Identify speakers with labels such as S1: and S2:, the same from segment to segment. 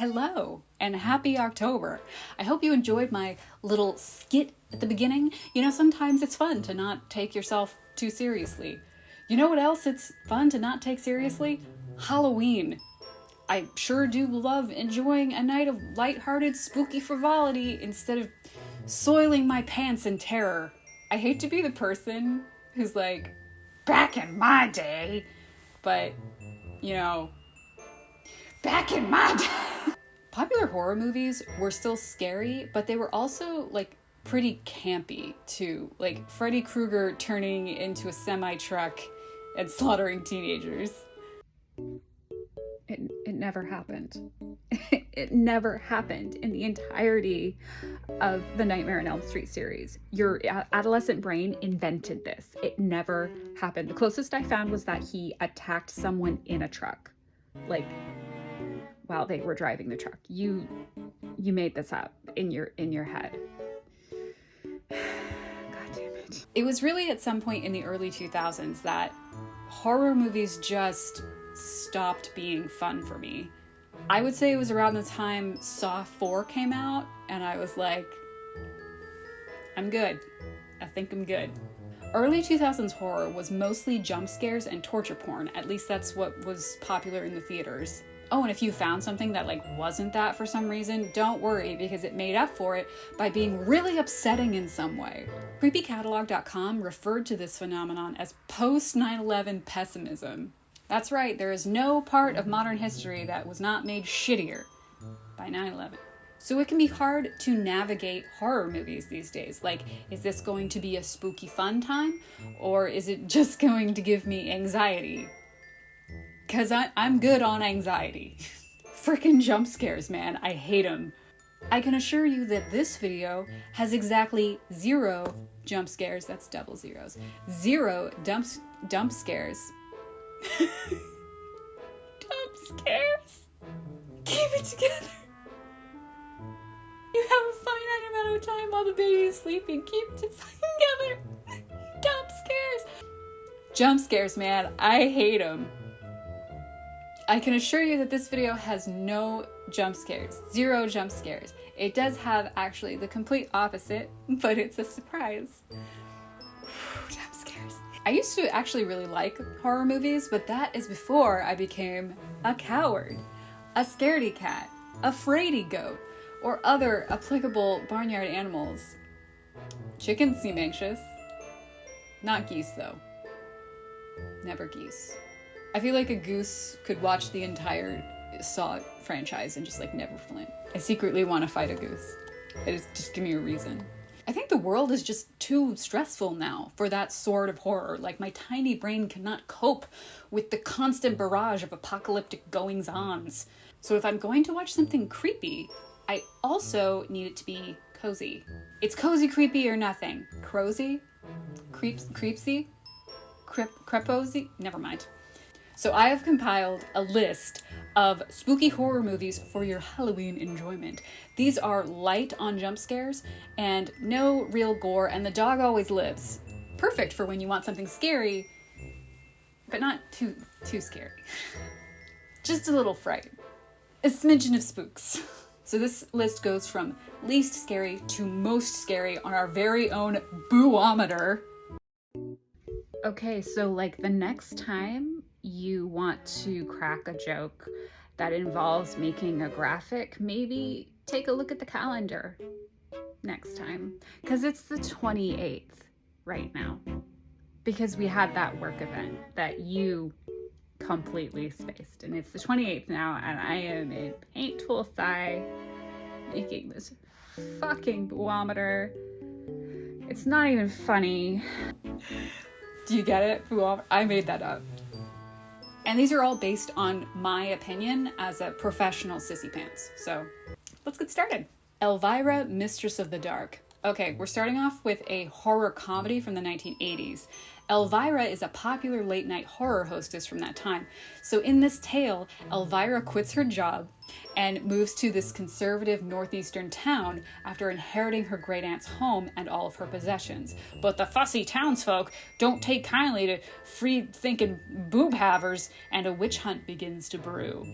S1: Hello and happy October. I hope you enjoyed my little skit at the beginning. You know, sometimes it's fun to not take yourself too seriously. You know what else it's fun to not take seriously? Halloween. I sure do love enjoying a night of lighthearted, spooky frivolity instead of soiling my pants in terror. I hate to be the person who's like, back in my day, but, you know, back in my day. Popular horror movies were still scary, but they were also, like, pretty campy, too. Like, Freddy Krueger turning into a semi-truck and slaughtering teenagers. It never happened. It never happened in the entirety of the Nightmare on Elm Street series. Your adolescent brain invented this. It never happened. The closest I found was that he attacked someone in a truck. Like, while they were driving the truck. You made this up in your head. God damn it. It was really at some point in the early 2000s that horror movies just stopped being fun for me. I would say it was around the time Saw 4 came out, and I was like, I'm good. I think I'm good. Early 2000s horror was mostly jump scares and torture porn. At least that's what was popular in the theaters. Oh, and if you found something that wasn't that for some reason, don't worry, because it made up for it by being really upsetting in some way. CreepyCatalog.com referred to this phenomenon as post-9/11 pessimism. That's right, there is no part of modern history that was not made shittier by 9/11. So it can be hard to navigate horror movies these days. Like, is this going to be a spooky fun time? Or is it just going to give me anxiety? Because I'm good on anxiety. Frickin' jump scares, man. I hate them. I can assure you that this video has exactly 0 jump scares. That's double zeros. 0 dump scares. Dump scares. Keep it together. You have a finite amount of time while the baby is sleeping. Keep it together. Dump scares. Jump scares, man. I hate them. I can assure you that this video has no jump scares. 0 jump scares. It does have actually the complete opposite, but it's a surprise. Jump scares. I used to actually really like horror movies, but that is before I became a coward, a scaredy-cat, a fraidy-goat, or other applicable barnyard animals. Chickens seem anxious. Not geese, though. Never geese. I feel like a goose could watch the entire Saw franchise and just never flint. I secretly want to fight a goose. Just give me a reason. I think the world is just too stressful now for that sort of horror. My tiny brain cannot cope with the constant barrage of apocalyptic goings-ons. So if I'm going to watch something creepy, I also need it to be cozy. It's cozy, creepy, or nothing. Crozy? Creepsy? Creposy? Never mind. So I have compiled a list of spooky horror movies for your Halloween enjoyment. These are light on jump scares and no real gore, and the dog always lives. Perfect for when you want something scary, but not too scary. Just a little fright. A smidgen of spooks. So this list goes from least scary to most scary on our very own boo-ometer. Okay, so the next time you want to crack a joke that involves making a graphic, maybe take a look at the calendar next time, because it's the 28th right now, because we had that work event that you completely spaced, and it's the 28th now, and I am in paint tool thigh making this fucking boometer. It's not even funny. Do you get it? I made that up. And these are all based on my opinion as a professional sissy pants. So let's get started. Elvira, Mistress of the Dark. Okay, we're starting off with a horror comedy from the 1980s. Elvira is a popular late-night horror hostess from that time. So in this tale, Elvira quits her job and moves to this conservative northeastern town after inheriting her great-aunt's home and all of her possessions. But the fussy townsfolk don't take kindly to free-thinking boob-havers, and a witch hunt begins to brew.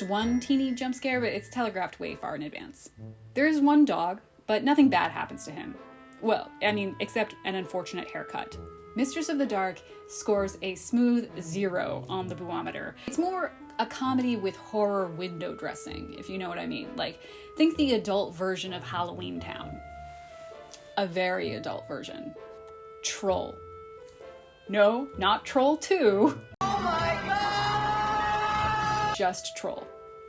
S1: there's one teeny jump scare, but it's telegraphed way far in advance. There is one dog, but nothing bad happens to him. Well, I mean, except an unfortunate haircut. Mistress of the Dark scores a smooth 0 on the Boometer. It's more a comedy with horror window dressing, if you know what I mean. Like, think the adult version of Halloween Town. A very adult version. Troll. No, not Troll 2. Oh my god! Just Troll.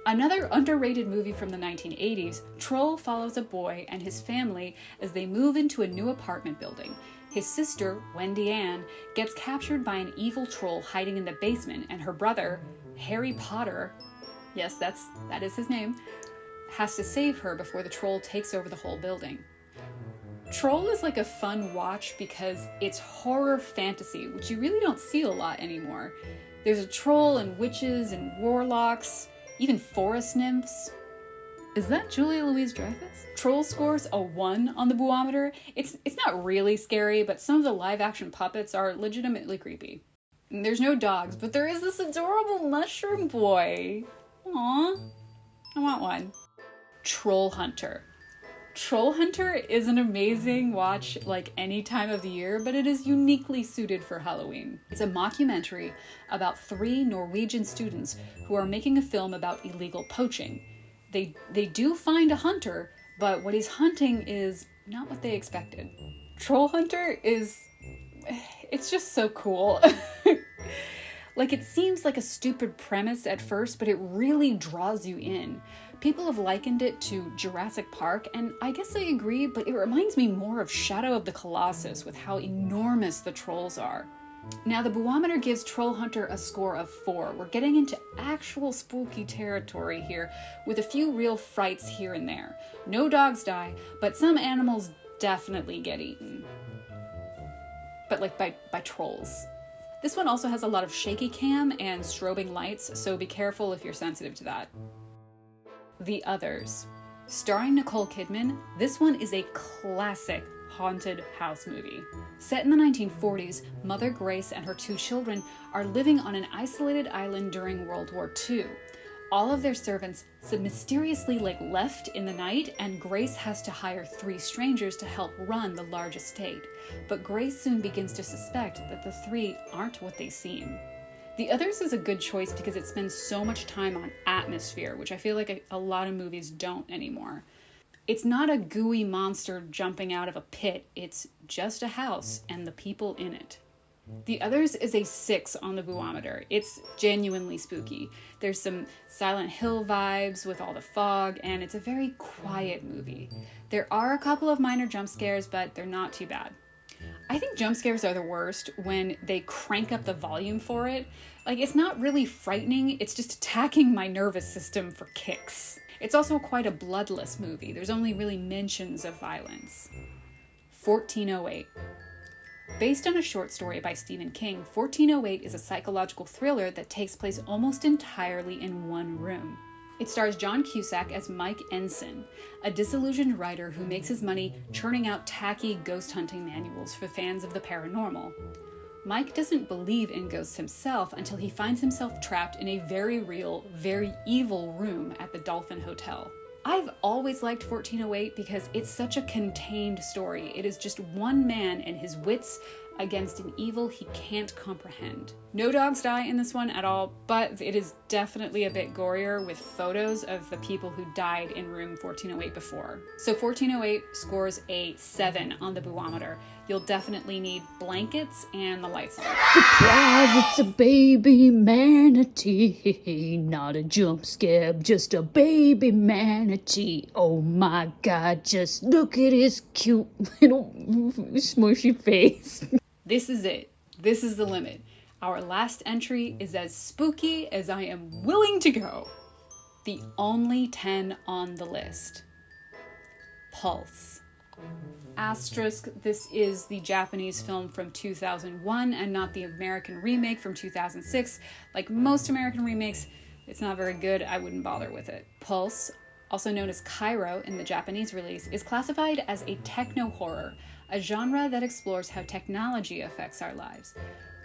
S1: Another underrated movie from the 1980s, Troll follows a boy and his family as they move into a new apartment building. His sister, Wendy Ann, gets captured by an evil troll hiding in the basement, and her brother, Harry Potter, yes, that is his name, has to save her before the troll takes over the whole building. Troll is like a fun watch because it's horror fantasy, which you really don't see a lot anymore. There's a troll and witches and warlocks, even forest nymphs. Is that Julia Louis-Dreyfus? Troll scores a 1 on the Boometer. It's not really scary, but some of the live-action puppets are legitimately creepy. And there's no dogs, but there is this adorable mushroom boy. Aww. I want one. Troll Hunter. Troll Hunter is an amazing watch like any time of the year, but it is uniquely suited for Halloween. It's a mockumentary about 3 Norwegian students who are making a film about illegal poaching. They do find a hunter, but what he's hunting is not what they expected. Troll Hunter it's just so cool. Like, it seems like a stupid premise at first, but it really draws you in. People have likened it to Jurassic Park, and I guess I agree, but it reminds me more of Shadow of the Colossus with how enormous the trolls are. Now, the Boometer gives Troll Hunter a score of 4. We're getting into actual spooky territory here, with a few real frights here and there. No dogs die, but some animals definitely get eaten. But like by trolls. This one also has a lot of shaky cam and strobing lights, so be careful if you're sensitive to that. The Others. Starring Nicole Kidman, this one is a classic haunted house movie. Set in the 1940s, Mother Grace and her 2 children are living on an isolated island during World War II. All of their servants mysteriously left in the night, and Grace has to hire 3 strangers to help run the large estate. But Grace soon begins to suspect that the 3 aren't what they seem. The Others is a good choice because it spends so much time on atmosphere, which I feel like a lot of movies don't anymore. It's not a gooey monster jumping out of a pit, it's just a house and the people in it. The Others is a 6 on the Boometer. It's genuinely spooky. There's some Silent Hill vibes with all the fog, and it's a very quiet movie. There are a couple of minor jump scares, but they're not too bad. I think jump scares are the worst when they crank up the volume for it. Like, it's not really frightening, it's just attacking my nervous system for kicks. It's also quite a bloodless movie. There's only really mentions of violence. 1408. Based on a short story by Stephen King, 1408 is a psychological thriller that takes place almost entirely in one room. It stars John Cusack as Mike Ensign, a disillusioned writer who makes his money churning out tacky ghost hunting manuals for fans of the paranormal. Mike doesn't believe in ghosts himself until he finds himself trapped in a very real, very evil room at the Dolphin Hotel. I've always liked 1408 because it's such a contained story. It is just one man and his wits against an evil he can't comprehend. No dogs die in this one at all, but it is definitely a bit gorier with photos of the people who died in room 1408 before. So 1408 scores a 7 on the Boometer. You'll definitely need blankets and the lights on.
S2: Surprise, it's a baby manatee, not a jump scare, just a baby manatee. Oh my God, just look at his cute little smushy face.
S1: This is it. This is the limit. Our last entry is as spooky as I am willing to go. The only 10 on the list. Pulse. Asterisk, this is the Japanese film from 2001 and not the American remake from 2006. Like most American remakes, it's not very good. I wouldn't bother with it. Pulse, also known as Cairo in the Japanese release, is classified as a techno-horror, a genre that explores how technology affects our lives.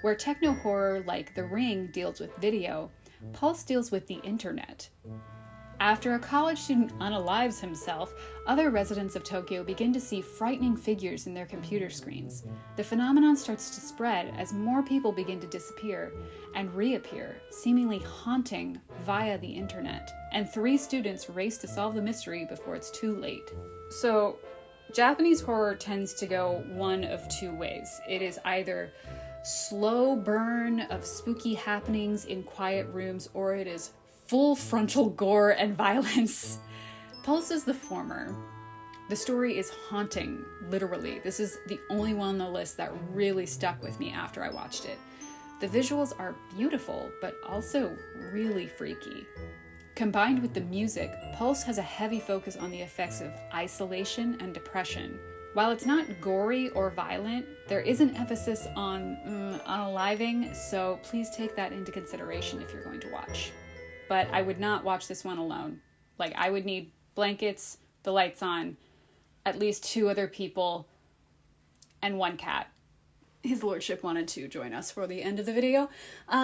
S1: Where techno-horror like The Ring deals with video, Pulse deals with the internet. After a college student unalives himself, other residents of Tokyo begin to see frightening figures in their computer screens. The phenomenon starts to spread as more people begin to disappear and reappear, seemingly haunting via the internet. And 3 students race to solve the mystery before it's too late. So, Japanese horror tends to go one of 2 ways. It is either slow burn of spooky happenings in quiet rooms, or it is full frontal gore and violence. Pulse is the former. The story is haunting, literally. This is the only one on the list that really stuck with me after I watched it. The visuals are beautiful, but also really freaky. Combined with the music, Pulse has a heavy focus on the effects of isolation and depression. While it's not gory or violent, there is an emphasis on unaliving, so please take that into consideration if you're going to watch. But I would not watch this one alone. Like, I would need blankets, the lights on, at least 2 other people, and 1 cat. His lordship wanted to join us for the end of the video.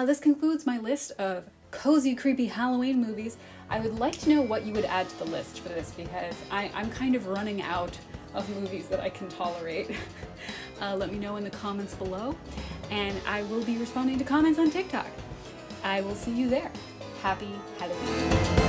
S1: This concludes my list of cozy, creepy Halloween movies. I would like to know what you would add to the list for this, because I'm kind of running out of movies that I can tolerate. Let me know in the comments below, and I will be responding to comments on TikTok. I will see you there. Happy Halloween.